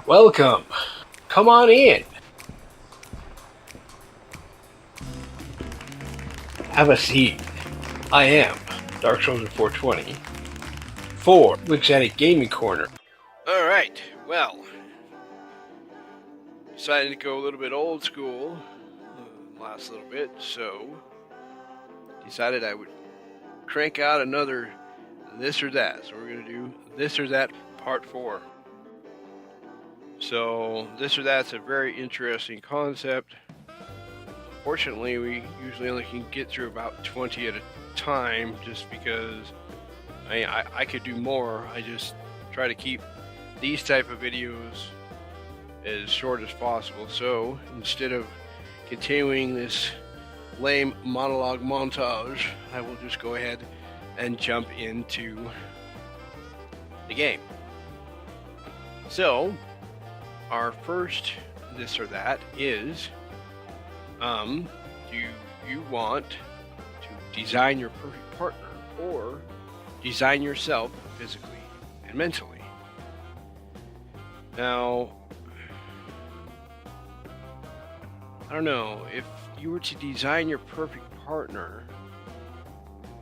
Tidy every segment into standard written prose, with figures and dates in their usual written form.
Welcome. Come on in. Have a seat. I am Dark Soldier 420. 4 looks at a gaming corner. Alright, well. Decided to go a little bit old school last little bit, so decided I would crank out another this or that. So we're going to do this or that part 4. So this or that's a very interesting concept. Fortunately, we usually only can get through about 20 at a time just because I could do more. I just try to keep these type of videos as short as possible. So instead of continuing this lame monologue montage, I will just go ahead and jump into the game. So our first this or that is do you want to design your perfect partner or design yourself physically and mentally? Now, I don't know, if you were to design your perfect partner,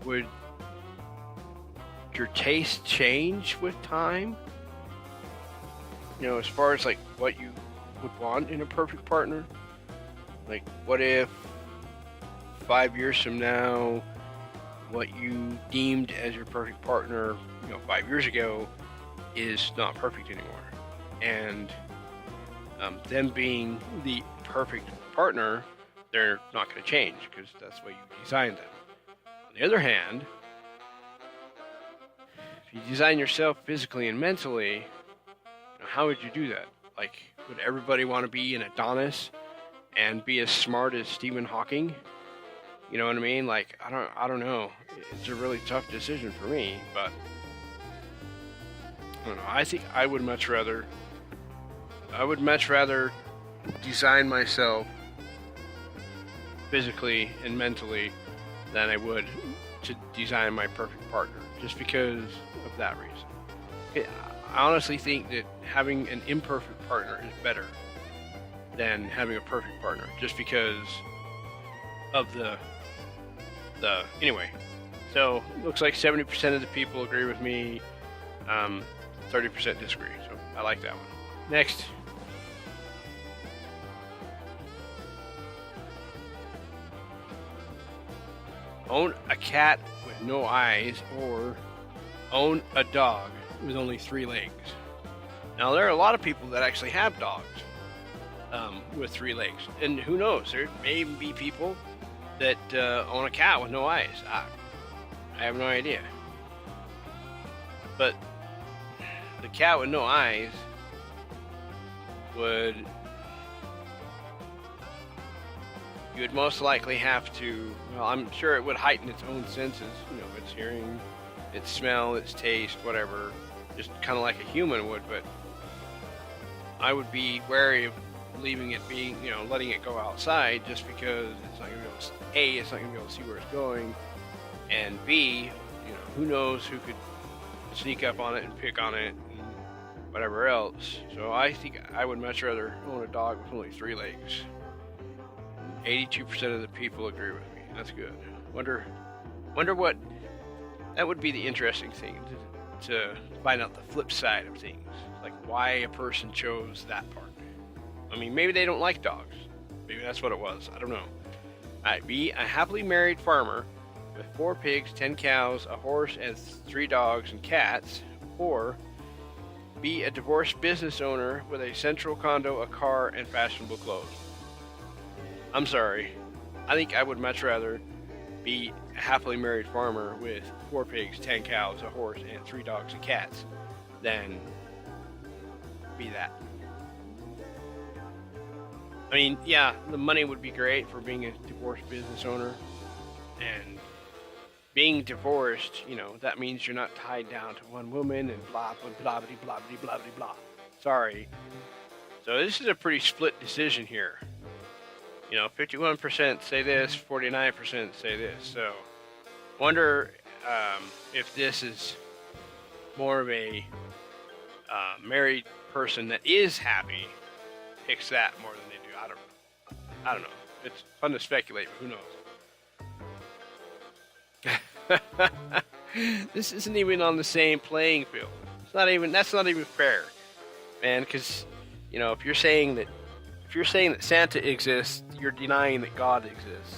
would your taste change with time? You know, as far as like what you would want in a perfect partner? Like, what if 5 years from now, what you deemed as your perfect partner, 5 years ago, is not perfect anymore? And them being the perfect partner, they're not going to change because that's the way you designed them. On the other hand, if you design yourself physically and mentally, how would you do that? Like, would everybody want to be an Adonis and be as smart as Stephen Hawking? You know what I mean? Like, I don't know. It's a really tough decision for me, but I don't know. I think I would much rather design myself physically and mentally than I would to design my perfect partner, just because of that reason. I honestly think that having an imperfect partner is better than having a perfect partner, just because of the anyway. So looks like 70% of the people agree with me, 30% disagree. So I like that one. Next. Own a cat with no eyes or own a dog with only 3 legs. Now, there are a lot of people that actually have dogs with 3 legs, and who knows, there may even be people that own a cat with no eyes. I have no idea. But the cat with no eyes you would most likely have to, well, I'm sure it would heighten its own senses, its hearing, its smell, its taste, whatever, just kind of like a human would. But I would be wary of leaving it being, letting it go outside, just because it's not going to be able to, A, it's not going to be able to see where it's going, and B, who knows who could sneak up on it and pick on it and whatever else. So I think I would much rather own a dog with only 3 legs. 82% of the people agree with me. That's good. Wonder what, that would be the interesting thing, to find out the flip side of things, like why a person chose that part. I mean, maybe they don't like dogs. Maybe that's what it was. I don't know. Alright, be a happily married farmer with 4 pigs, 10 cows, a horse, and 3 dogs and cats, or be a divorced business owner with a central condo, a car, and fashionable clothes. I'm sorry. I think I would much rather be a happily married farmer with 4 pigs, 10 cows, a horse, and 3 dogs and cats than be that. I mean, yeah, the money would be great for being a divorced business owner, and being divorced, that means you're not tied down to one woman and blah, blah, blah, blah, blah, blah, blah, blah. Sorry. So this is a pretty split decision here. 51% say this, 49% say this. So, wonder if this is more of a married person that is happy picks that more than they do. I don't know. It's fun to speculate, but who knows? This isn't even on the same playing field. That's not even fair, man. Because if you're saying that Santa exists, you're denying that God exists.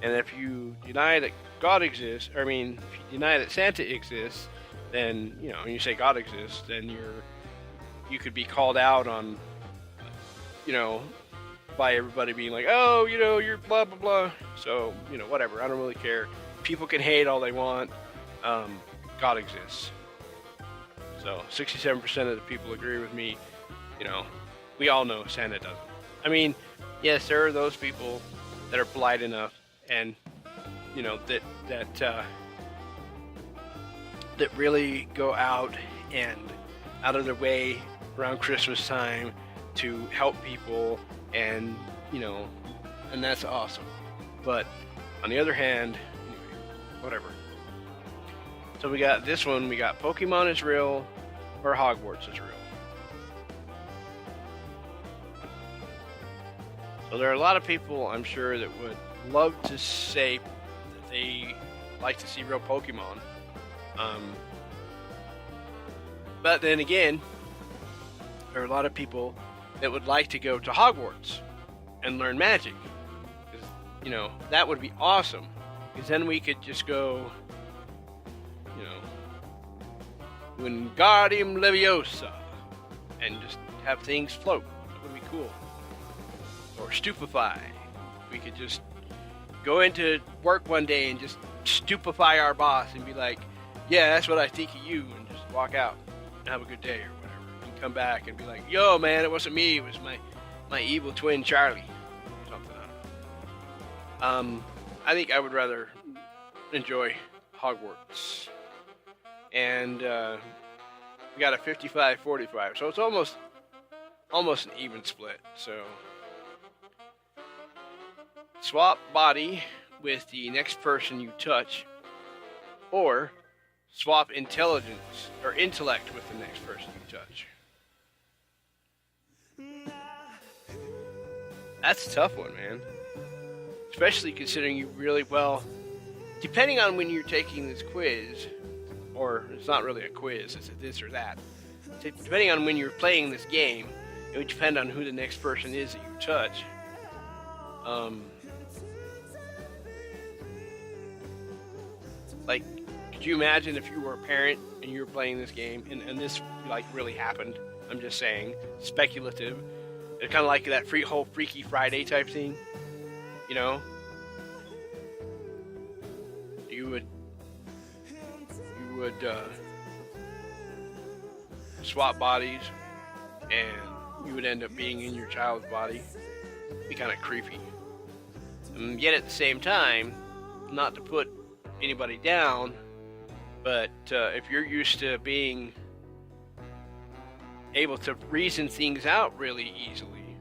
And if you deny that God exists, if you deny that Santa exists, then and you say God exists, then you could be called out on, by everybody being like, oh, you're blah blah blah. So whatever. I don't really care. People can hate all they want. God exists. So 67% of the people agree with me. We all know Santa doesn't. Yes, there are those people that are polite enough and that really go out of their way around Christmas time to help people, and and that's awesome. But on the other hand, whatever. So we got this one. We got Pokemon is real or Hogwarts is real. So there are a lot of people, I'm sure, that would love to say that they like to see real Pokemon. But then again, there are a lot of people that would like to go to Hogwarts and learn magic. That would be awesome. Because then we could just go, Wingardium Leviosa, and just have things float. That would be cool. Or stupefy. We could just go into work one day and just stupefy our boss and be like, yeah, that's what I think of you, and just walk out and have a good day or whatever. And come back and be like, yo, man, it wasn't me. It was my evil twin, Charlie. Something, I don't know. I think I would rather enjoy Hogwarts. And we got a 55-45, so it's almost an even split. So swap body with the next person you touch, or swap intelligence or intellect with the next person you touch. That's a tough one, man. Especially considering you really depending on when you're taking this quiz, or it's not really a quiz, it's a this or that. Depending on when you're playing this game, it would depend on who the next person is that you touch. Could you imagine if you were a parent and you were playing this game, and this really happened? I'm just saying, speculative. It's kind of like that whole Freaky Friday type thing, You would swap bodies, and you would end up being in your child's body. It'd be kind of creepy. And yet at the same time, not to put anybody down, but if you're used to being able to reason things out really easily,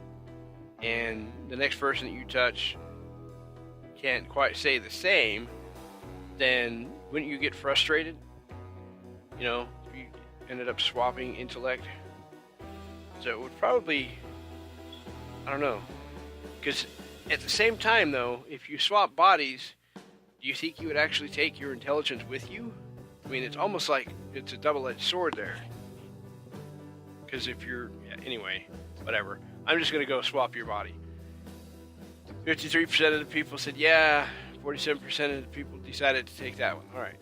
and the next person that you touch can't quite say the same, then wouldn't you get frustrated? If you ended up swapping intellect. So it would probably, I don't know. Because at the same time, though, if you swap bodies, do you think you would actually take your intelligence with you? It's almost like it's a double-edged sword there. Because if you're... anyway, whatever. I'm just going to go swap your body. 53% of the people said yeah. 47% of the people decided to take that one. All right.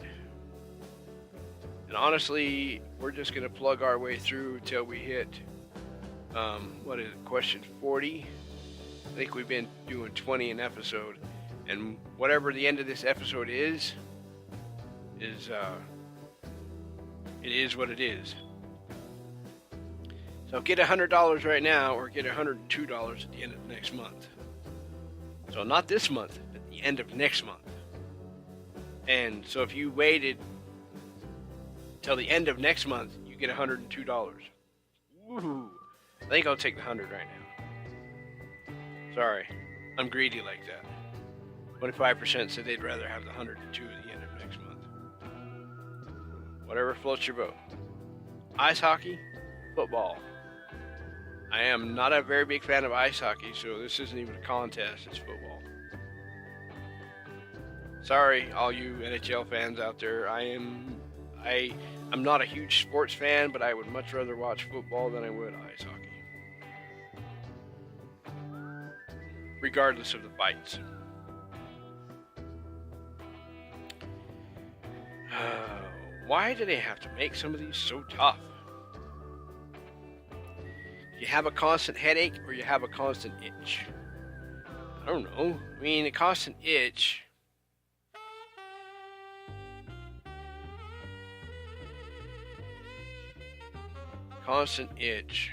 And honestly, we're just going to plug our way through until we hit, question 40? I think we've been doing 20 an episode. And whatever the end of this episode is it is what it is. So get $100 right now, or get $102 at the end of next month. So not this month, but the end of next month. And so if you waited till the end of next month, you get $102. Woohoo! I think I'll take the 100 right now. Sorry, I'm greedy like that. 25% said they'd rather have the 102 at the end of next month. Whatever floats your boat. Ice hockey, football, I am not a very big fan of ice hockey, so this isn't even a contest. It's football. Sorry, all you NHL fans out there. I'm not a huge sports fan, but I would much rather watch football than I would ice hockey. Regardless of the fights. Why do they have to make some of these so tough? You have a constant headache or you have a constant itch? I don't know. I mean, a constant itch. Constant itch.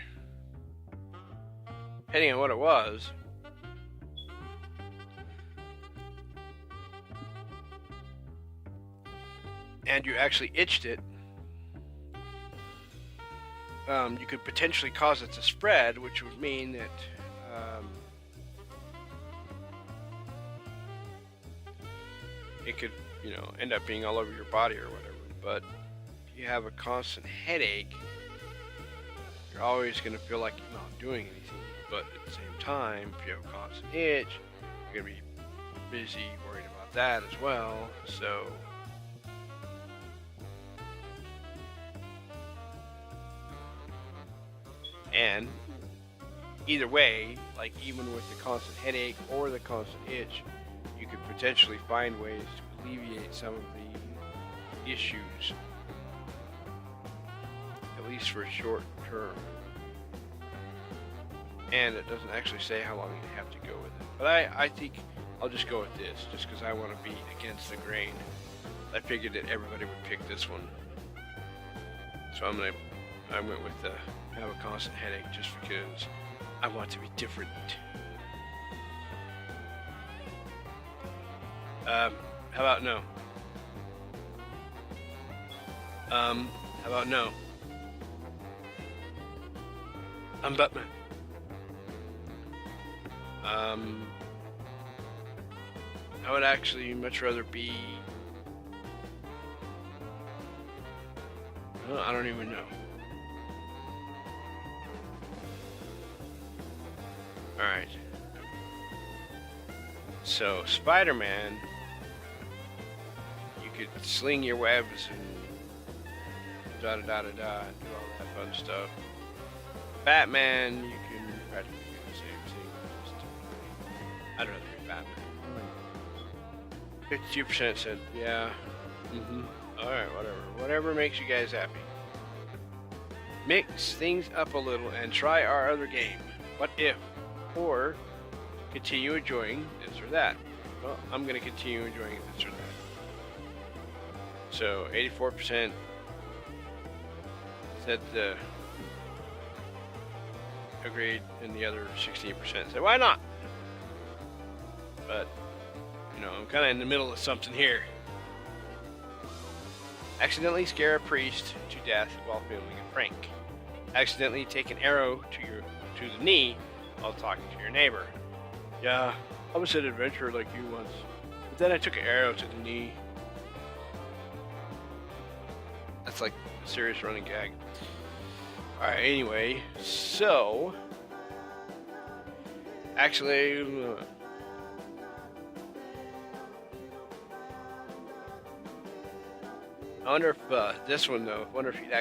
Depending on what it was. And you actually itched it, you could potentially cause it to spread, which would mean that it could, end up being all over your body or whatever. But if you have a constant headache, you're always going to feel like you're not doing anything. But at the same time, if you have a constant itch, you're going to be busy worrying about that as well. So and either way, like even with the constant headache or the constant itch, you could potentially find ways to alleviate some of the issues, at least for short term. And it doesn't actually say how long you have to go with it. But I think I'll just go with this, just because I want to be against the grain. I figured that everybody would pick this one. So I went with have a constant headache just because I want to be different. How about no? How about no? I'm Batman. I would actually much rather be. Well, I don't even know. Alright. So, Spider-Man, you could sling your webs and da-da-da-da-da and do all that fun stuff. Batman, you can practically do the same thing. Just I'd rather be Batman. 52% said, yeah. Alright, whatever. Whatever makes you guys happy. Mix things up a little and try our other game. What if? Or continue enjoying this or that. Well, I'm going to continue enjoying this or that. So 84% said agreed, and the other 16% said why not. But I'm kind of in the middle of something here. Accidentally scare a priest to death while filming a prank. Accidentally take an arrow to the knee while talking to your neighbor. Yeah, I was an adventurer like you once, but then I took an arrow to the knee. That's like a serious running gag. Alright, anyway, so actually I wonder if this one though, I wonder if you'd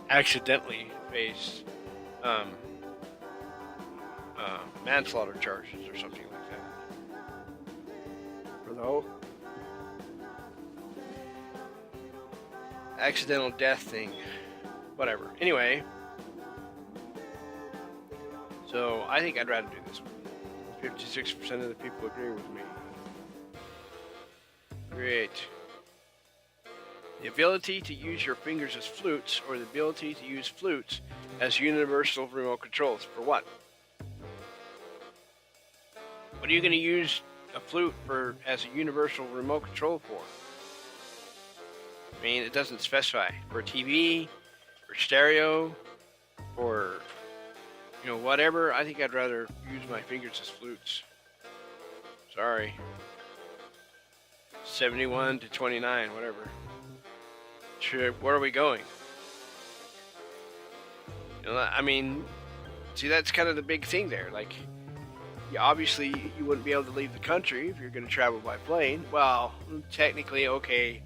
accidentally face manslaughter charges or something like that. For the whole accidental death thing. Whatever. Anyway. So I think I'd rather do this one. 56% of the people agree with me. Great. The ability to use your fingers as flutes, or the ability to use flutes as universal remote controls. For what? What are you going to use a flute for as a universal remote control for? I mean, it doesn't specify. For TV, for stereo, for, whatever. I think I'd rather use my fingers as flutes. Sorry. 71 to 29, whatever. Sure, where are we going? I mean, See, that's kind of the big thing there. Like, obviously, you wouldn't be able to leave the country if you're going to travel by plane. Well, technically, okay.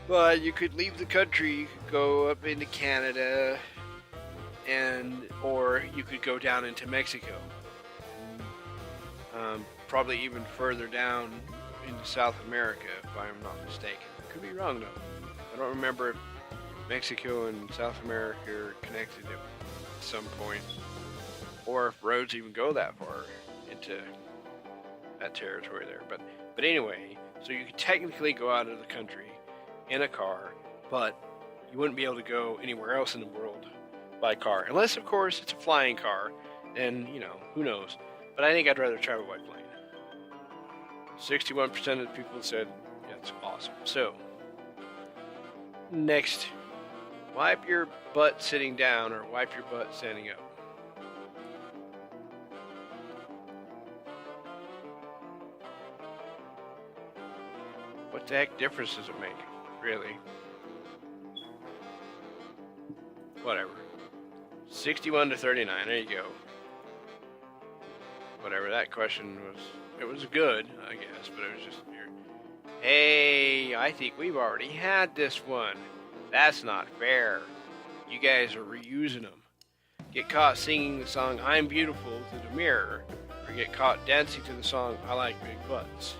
But you could leave the country, go up into Canada, or you could go down into Mexico. Probably even further down into South America, if I'm not mistaken. I could be wrong, though. I don't remember if Mexico and South America are connected at some point, or if roads even go that far into that territory there. But anyway, so you could technically go out of the country in a car, but you wouldn't be able to go anywhere else in the world by car, unless, of course, it's a flying car. And who knows? But I think I'd rather travel by plane. 61% of the people said, yeah, it's awesome. So, next, wipe your butt sitting down or wipe your butt standing up. What the heck difference does it make, really? Whatever. 61 to 39, there you go. Whatever, that question was, it was good, I guess, but it was just weird. Hey, I think we've already had this one. That's not fair. You guys are reusing them. Get caught singing the song I'm Beautiful to the mirror, or get caught dancing to the song I Like Big Butts.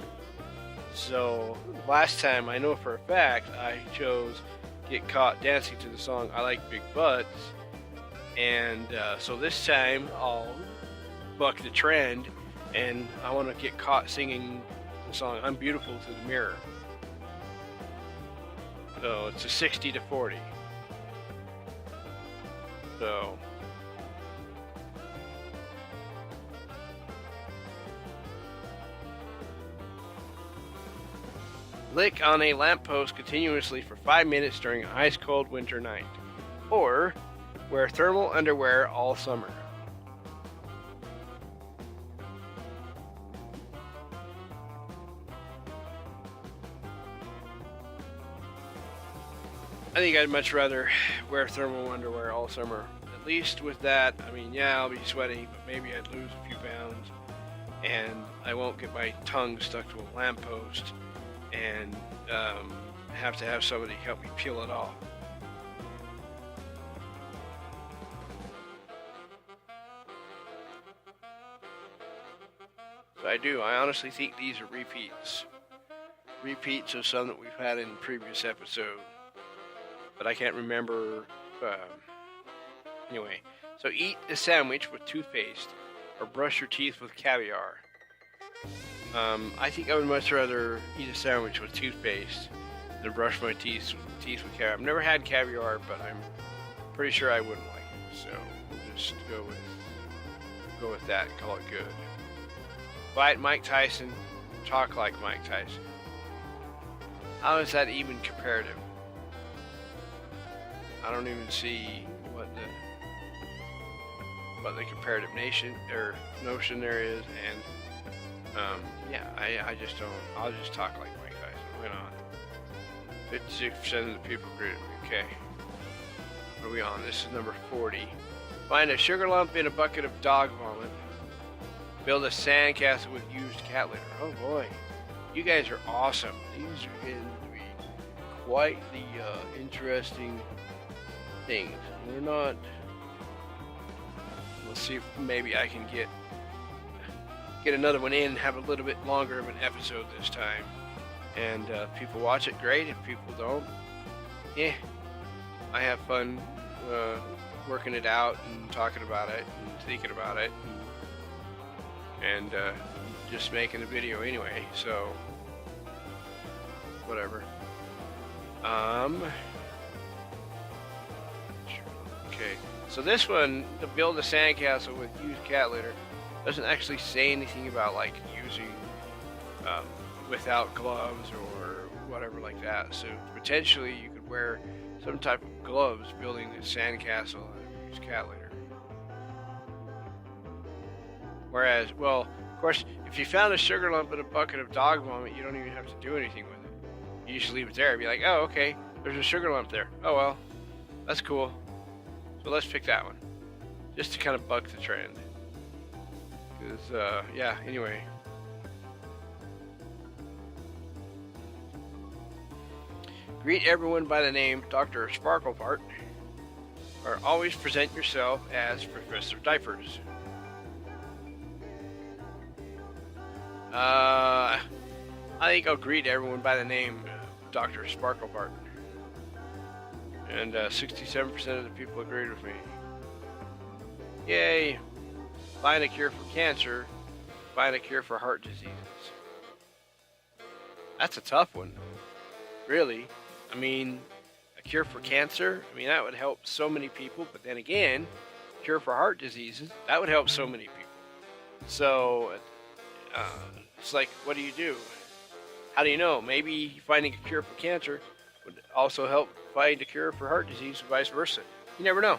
So, last time, I know for a fact, I chose get caught dancing to the song I Like Big Butts, and so this time, I'll buck the trend, and I want to get caught singing the song I'm Beautiful to the mirror. So it's a 60 to 40. So lick on a lamppost continuously for 5 minutes during an ice-cold winter night. Or wear thermal underwear all summer. I think I'd much rather wear thermal underwear all summer. At least with that, I mean, yeah, I'll be sweaty, but maybe I'd lose a few pounds. And I won't get my tongue stuck to a lamppost and have to have somebody help me peel it off. So I honestly think these are repeats. Repeats of some that we've had in the previous episode. But I can't remember. Anyway, so eat a sandwich with toothpaste or brush your teeth with caviar. I think I would much rather eat a sandwich with toothpaste than brush my teeth with caviar. I've never had caviar, but I'm pretty sure I wouldn't like it. So we'll just go with that and call it good. Fight Mike Tyson, talk like Mike Tyson. How is that even comparative? I don't even see what the comparative notion there is, and yeah, I just don't. I'll just talk like Mike Tyson. Why not? 56% of the people agree with me. Okay, what are we on? This is number 40. Find a sugar lump in a bucket of dog vomit. Build a sandcastle with used cat litter. Oh boy, you guys are awesome. These are going to be quite the interesting things. We're not. Let's see if maybe I can get another one in and have a little bit longer of an episode this time. And people watch it, great. If people don't, I have fun working it out and talking about it and thinking about it and just making a video anyway. So whatever. Okay, so this one, to build a sandcastle with used cat litter, doesn't actually say anything about like using without gloves or whatever like that. So potentially you could wear some type of gloves building this sandcastle and use cat litter. Whereas, well, of course, if you found a sugar lump in a bucket of dog vomit, you don't even have to do anything with it. You just leave it there and be like, oh, okay, there's a sugar lump there. Oh well, that's cool. So let's pick that one, just to kind of buck the trend. Because, yeah, anyway. Greet everyone by the name Dr. Sparklepart, or always present yourself as Professor Diapers. I think I'll greet everyone by the name Dr. Sparklepart. And 67% of the people agreed with me. Yay! Find a cure for cancer. Find a cure for heart diseases. That's a tough one. Really. I mean, a cure for cancer? I mean, that would help so many people. But then again, cure for heart diseases, that would help so many people. So, it's like, what do? How do you know? Maybe finding a cure for cancer would also help find a cure for heart disease and vice versa. You never know.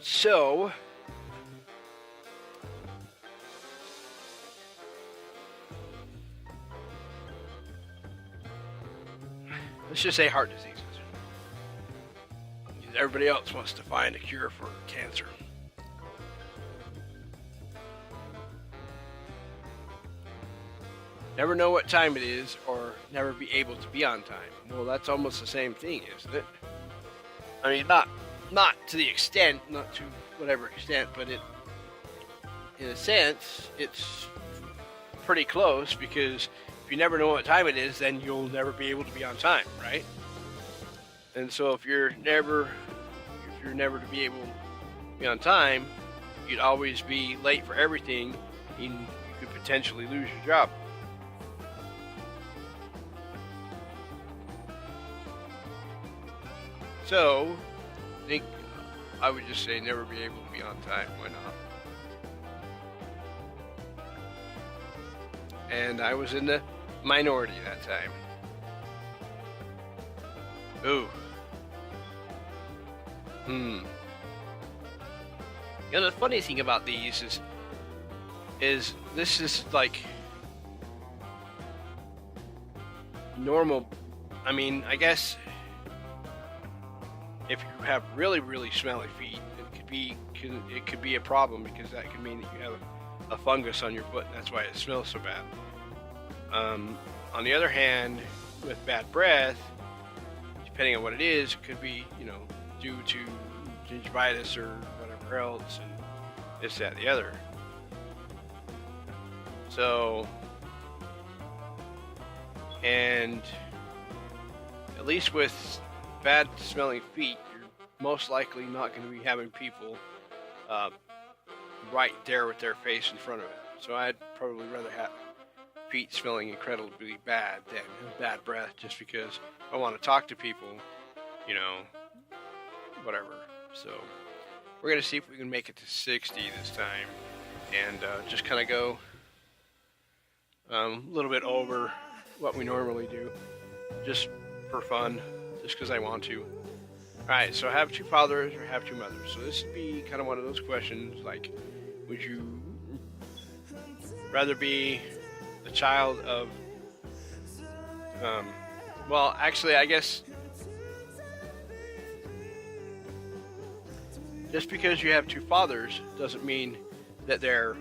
So, let's just say heart diseases. Everybody else wants to find a cure for cancer. Never know what time it is, or never be able to be on time. Well, that's almost the same thing, isn't it? I mean, not to the extent, not to whatever extent, but in a sense, it's pretty close, because if you never know what time it is, then you'll never be able to be on time, right? And so if you're never to be able to be on time, you'd always be late for everything, and you could potentially lose your job. So, I think I would just say never be able to be on time. Why not? And I was in the minority that time. Ooh. You know, the funny thing about these is this is like normal. I mean, I guess if you have really, really smelly feet, it could be a problem, because that could mean that you have a fungus on your foot, and that's why it smells so bad. On the other hand, with bad breath, depending on what it is, it could be, due to gingivitis or whatever else, and this, that, the other. So, and at least with bad smelling feet, you're most likely not going to be having people right there with their face in front of it. So I'd probably rather have feet smelling incredibly bad than bad breath, just because I want to talk to people, whatever. So we're going to see if we can make it to 60 this time, and just kind of go a little bit over what we normally do, just for fun, just because I want to. Alright, so have two fathers or have two mothers? So this would be kind of one of those questions, like, would you rather be the child of, well, actually, I guess, just because you have two fathers doesn't mean that they're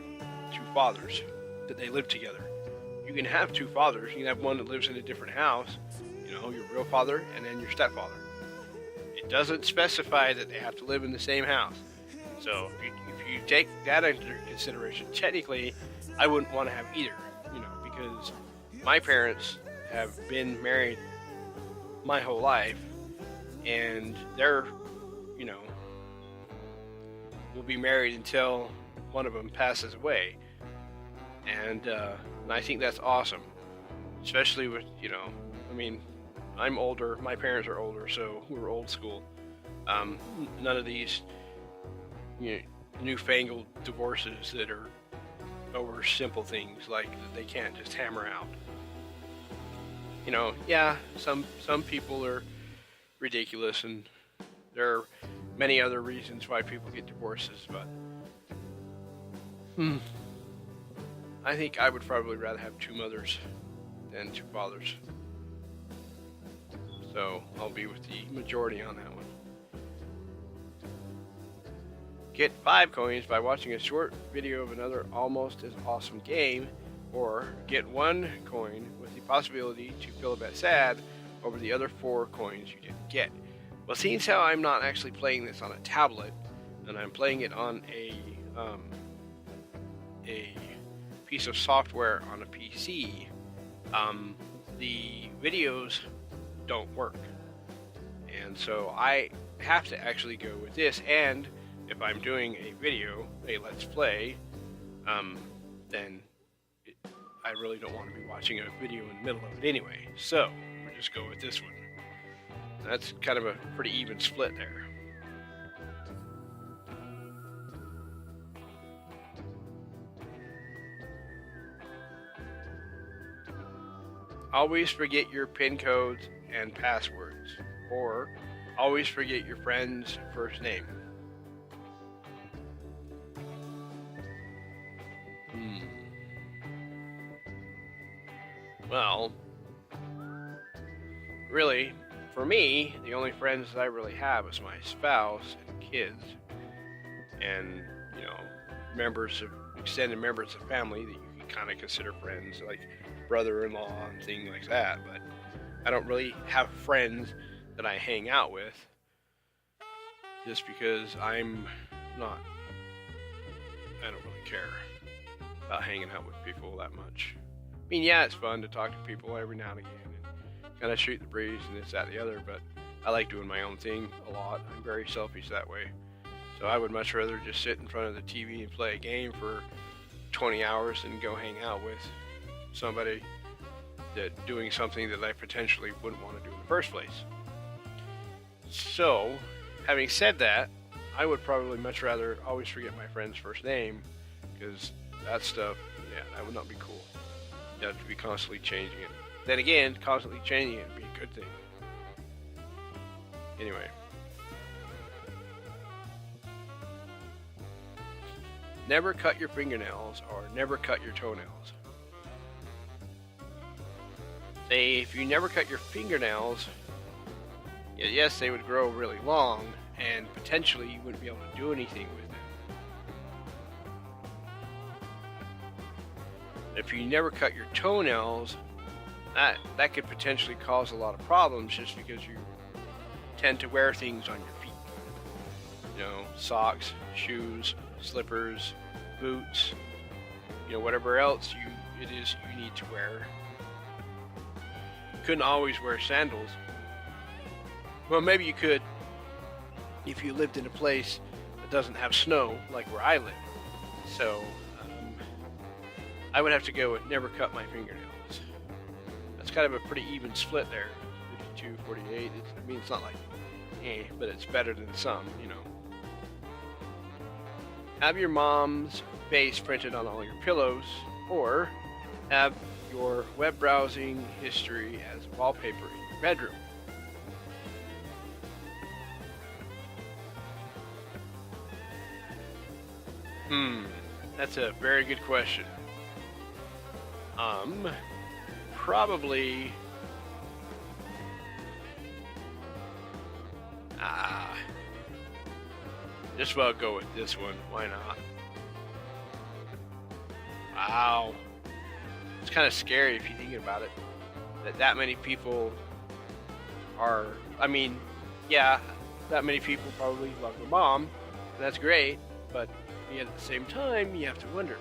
two fathers, that they live together. You can have two fathers. You can have one that lives in a different house, your real father, and then your stepfather. It doesn't specify that they have to live in the same house. So if you take that into consideration, technically, I wouldn't want to have either, because my parents have been married my whole life, and they're, will be married until one of them passes away. And I think that's awesome, especially with, I'm older, my parents are older, so we're old school. None of these, newfangled divorces that are over simple things like that they can't just hammer out. Yeah, some people are ridiculous, and there are many other reasons why people get divorces, but I think I would probably rather have two mothers than two fathers. So I'll be with the majority on that one. Get 5 coins by watching a short video of another almost as awesome game, or get 1 coin with the possibility to feel a bit sad over the other 4 coins you didn't get. Well, seeing as how I'm not actually playing this on a tablet, and I'm playing it on a piece of software on a PC, the videos don't work. And so I have to actually go with this, and if I'm doing a video, a let's play, then I really don't want to be watching a video in the middle of it anyway. So we'll just go with this one. That's kind of a pretty even split there. Always forget your PIN codes and passwords, or always forget your friend's first name. Well, really, for me, the only friends that I really have is my spouse and kids, and extended members of family that you can kind of consider friends, like brother-in-law and things like that. But I don't really have friends that I hang out with, just because I don't really care about hanging out with people that much. I mean, yeah, it's fun to talk to people every now and again and kind of shoot the breeze and this, that, and the other, but I like doing my own thing a lot. I'm very selfish that way. So I would much rather just sit in front of the TV and play a game for 20 hours and go hang out with somebody that doing something that I potentially wouldn't want to do in the first place. So, having said that, I would probably much rather always forget my friend's first name, because that stuff, yeah, that would not be cool. You have to be constantly changing it. Then again, constantly changing it would be a good thing. Anyway. Never cut your fingernails or never cut your toenails. Say, if you never cut your fingernails, yes, they would grow really long, and potentially you wouldn't be able to do anything with them. If you never cut your toenails, that could potentially cause a lot of problems, just because you tend to wear things on your feet. Socks, shoes, slippers, boots, whatever else it is you need to wear. You couldn't always wear sandals. Well, maybe you could if you lived in a place that doesn't have snow, like where I live. So I would have to go with never cut my fingernails. That's kind of a pretty even split there. 52, 48. It's not like, but it's better than some, Have your mom's face printed on all your pillows, or have your web browsing history as wallpaper in your bedroom. That's a very good question. Probably just about go with this one. Why not? Wow. It's kind of scary if you're thinking about it. That many people are, that many people probably love their mom, and that's great, but yet at the same time, you have to wonder,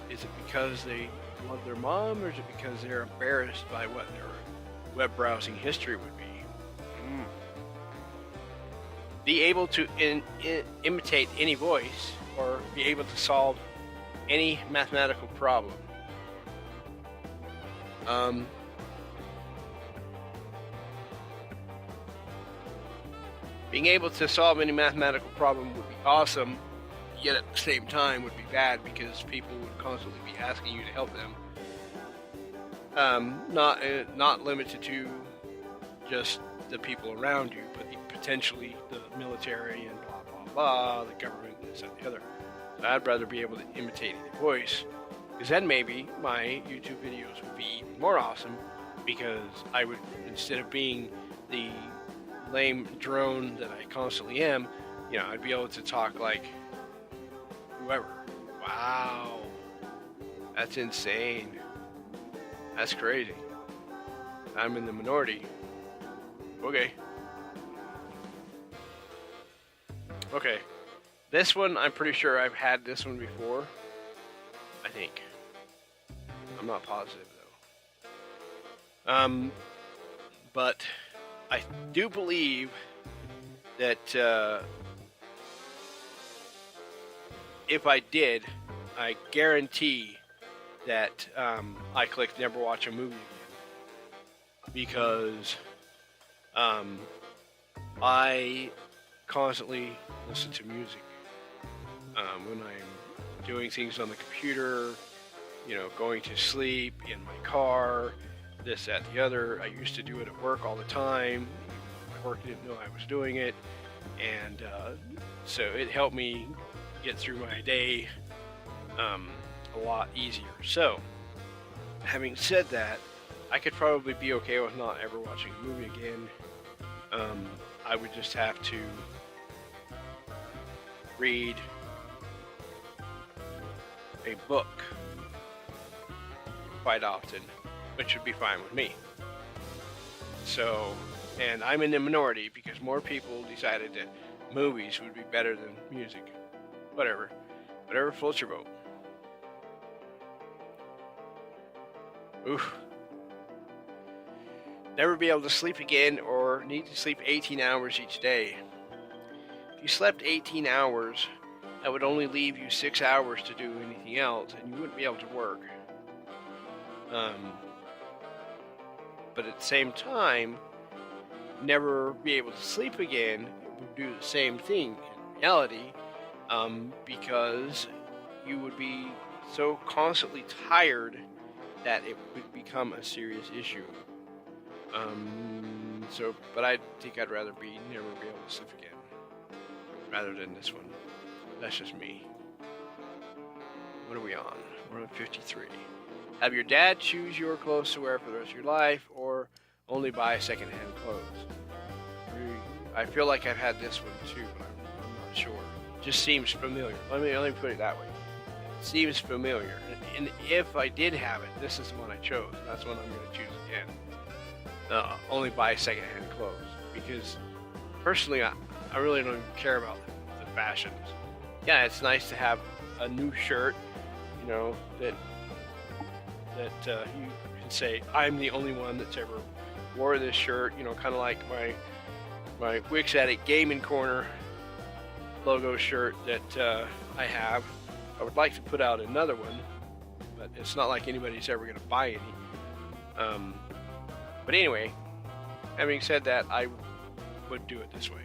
is it because they love their mom, or is it because they're embarrassed by what their web browsing history would be? Be able to imitate any voice, or be able to solve any mathematical problem. Being able to solve any mathematical problem would be awesome, yet at the same time would be bad, because people would constantly be asking you to help them. Not limited to just the people around you, but potentially the military and blah blah blah, the government, this and the other. So I'd rather be able to imitate any voice, because then maybe my YouTube videos would be even more awesome, because I would, instead of being the lame drone that I constantly am, I'd be able to talk like whoever. Wow. That's insane. That's crazy. I'm in the minority. Okay. Okay. This one, I'm pretty sure I've had this one before. I think. I'm not positive though. But I do believe that if I did, I guarantee that I clicked never watch a movie again, because I constantly listen to music when I'm doing things on the computer, going to sleep, in my car, this, that, the other. I used to do it at work all the time. My work didn't know I was doing it, and so it helped me get through my day a lot easier. So, having said that, I could probably be okay with not ever watching a movie again. I would just have to read a book quite often, which would be fine with me. So, and I'm in the minority because more people decided that movies would be better than music. Whatever floats your boat. Oof. Never be able to sleep again, or need to sleep 18 hours each day. If you slept 18 hours, that would only leave you 6 hours to do anything else, and you wouldn't be able to work. But at the same time, never be able to sleep again would do the same thing in reality, because you would be so constantly tired that it would become a serious issue. But I think I'd rather never be able to sleep again, rather than this one. That's just me. What are we on? We're on 53. Have your dad choose your clothes to wear for the rest of your life, or only buy secondhand clothes? I feel like I've had this one too, but I'm not sure. Just seems familiar. Let me put it that way. It seems familiar. And if I did have it, this is the one I chose. That's the one I'm going to choose again. Only buy secondhand clothes, because personally I really don't care about the fashions. Yeah, it's nice to have a new shirt, that you can say I'm the only one that's ever wore this shirt. Kind of like my Wix Addict Gaming Corner logo shirt that I have. I would like to put out another one, but it's not like anybody's ever going to buy any. But anyway, having said that, I would do it this way.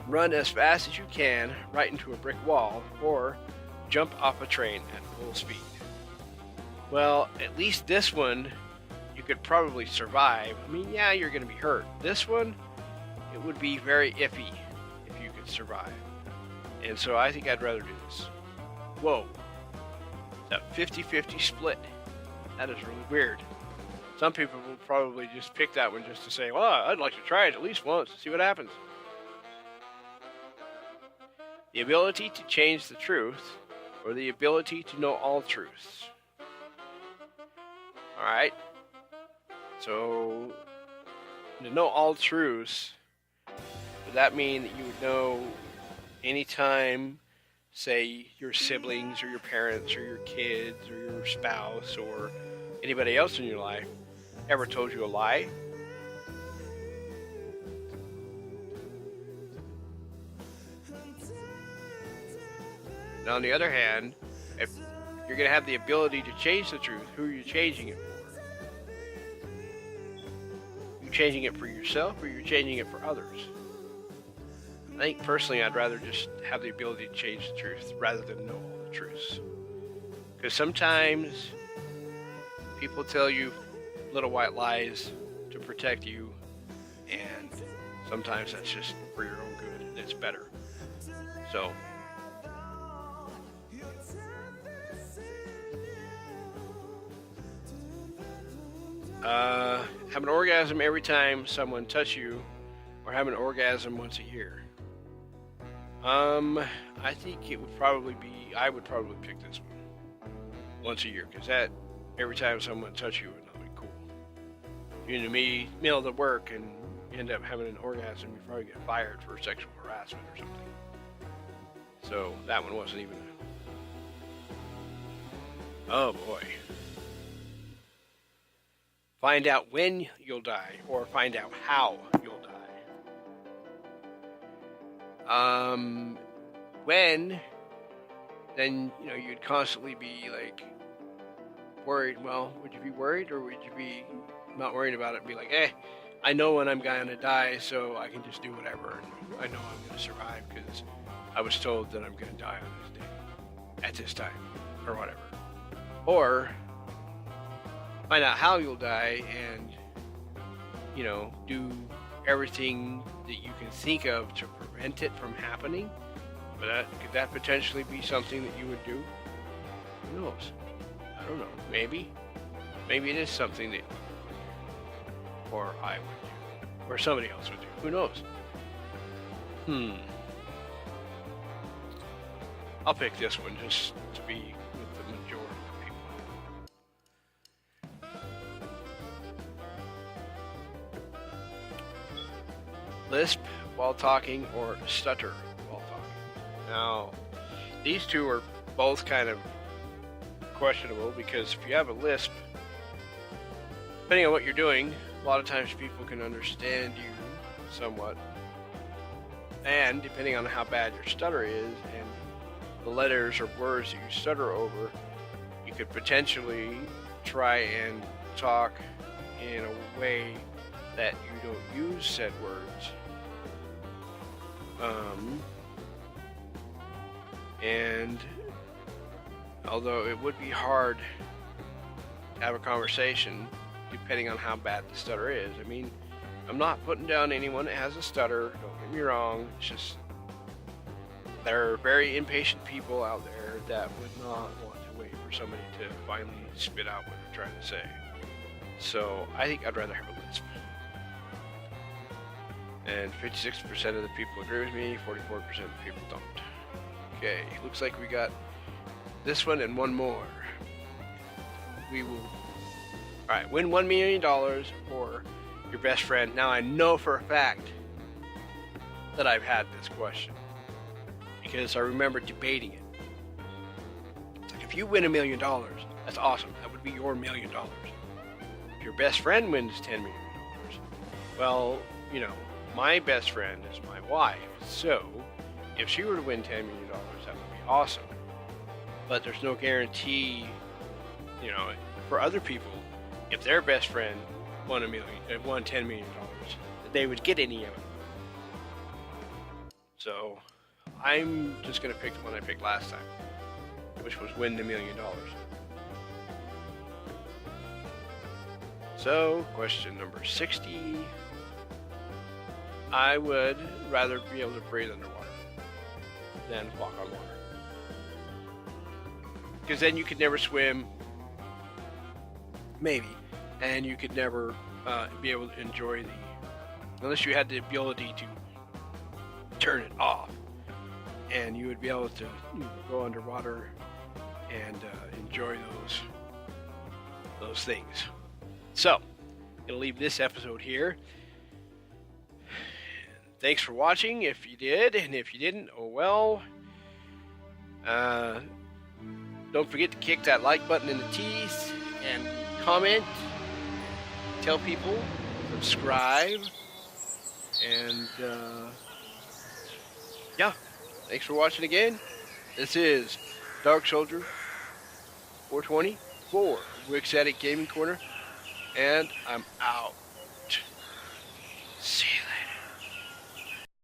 Run as fast as you can right into a brick wall, or jump off a train at full speed. Well, at least this one, you could probably survive. I mean, yeah, you're going to be hurt. This one, it would be very iffy if you could survive. And so I think I'd rather do this. Whoa. That 50-50 split. That is really weird. Some people will probably just pick that one just to say, well, I'd like to try it at least once, see what happens. The ability to change the truth, or the ability to know all truths. Alright. So, to know all truths, would that mean that you would know anytime, say, your siblings, or your parents, or your kids, or your spouse, or anybody else in your life ever told you a lie? Now, on the other hand, if you're going to have the ability to change the truth, who are you changing it for? You changing it for yourself, or you're changing it for others? I think personally I'd rather just have the ability to change the truth rather than know all the truths. Because sometimes people tell you little white lies to protect you, and sometimes that's just for your own good, and it's better. So, Have an orgasm every time someone touch you, or have an orgasm once a year. I think it would probably be. I would probably pick this one once a year, because that every time someone touch you would not be cool. You know me, middle of work, and you end up having an orgasm, you probably get fired for sexual harassment or something. So that one wasn't even. Oh boy. Find out when you'll die, or find out how you'll die. When, then, you know, you'd constantly be, like, worried. Well, would you be worried, or would you be not worried about it and be like, I know when I'm going to die, so I can just do whatever, and I know I'm going to survive, because I was told that I'm going to die on this day, at this time, or whatever. Or find out how you'll die and, you know, do everything that you can think of to prevent it from happening. But could that potentially be something that you would do? Who knows? I don't know. Maybe. Maybe it is something that, or I would do, or somebody else would do. Who knows? I'll pick this one just to be with the majority of people. Lisp while talking, or stutter while talking. Now, these two are both kind of questionable, because if you have a lisp, depending on what you're doing, a lot of times people can understand you somewhat. And depending on how bad your stutter is and the letters or words that you stutter over, you could potentially try and talk in a way that you don't use said words. And although it would be hard to have a conversation depending on how bad the stutter is. I mean, I'm not putting down anyone that has a stutter, don't get me wrong. It's just there are very impatient people out there that would not want to wait for somebody to finally spit out what they're trying to say. So I think I'd rather have a lisp. And 56% of the people agree with me, 44% of the people don't. Okay, looks like we got this one and one more. We will... Alright, win $1 million or your best friend. Now I know for a fact that I've had this question, because I remember debating it. It's like, if you win $1 million, that's awesome. That would be your $1 million. If your best friend wins $10 million, well, you know, my best friend is my wife, so if she were to win $10 million, that would be awesome. But there's no guarantee, you know, for other people, if their best friend won $10 million, that they would get any of it. So I'm just going to pick the one I picked last time, which was win $1 million. So, question number 60. I would rather be able to breathe underwater than walk on water. Because then you could never swim, maybe, and you could never be able to enjoy unless you had the ability to turn it off, and you would be able to go underwater and enjoy those things. So, I'm gonna leave this episode here. Thanks for watching, if you did, and if you didn't, oh well. Don't forget to kick that like button in the teeth, and comment, tell people, subscribe, and yeah, thanks for watching again. This is Dark Soldier 420 for Wixaddict Gaming Corner, and I'm out.